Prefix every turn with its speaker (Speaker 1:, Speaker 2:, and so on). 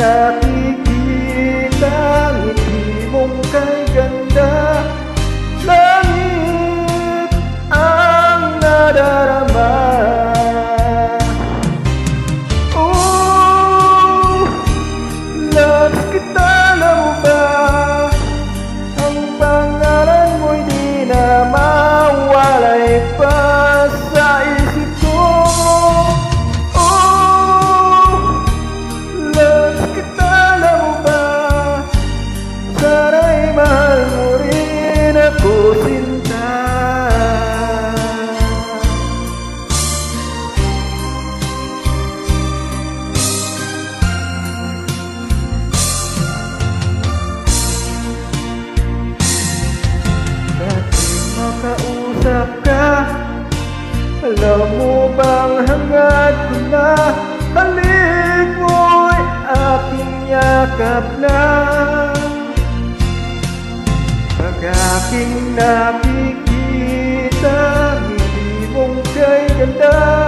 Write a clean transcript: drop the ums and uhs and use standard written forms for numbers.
Speaker 1: nakikita, ngiti mong kay ganda. Langit ang nadarama. Oh, loves kita, alam mo ba? Ang pangalan mo'y di na mawalay pa sa isip ko. Oh, loves kita, alam mo ba? Sana'y mahal mo rin ako, sinta. Makausap ka, alam mo bang hangad ko na halik mo'y aking yakap na. Pag aking nakikita, ngiti mong kay ganda.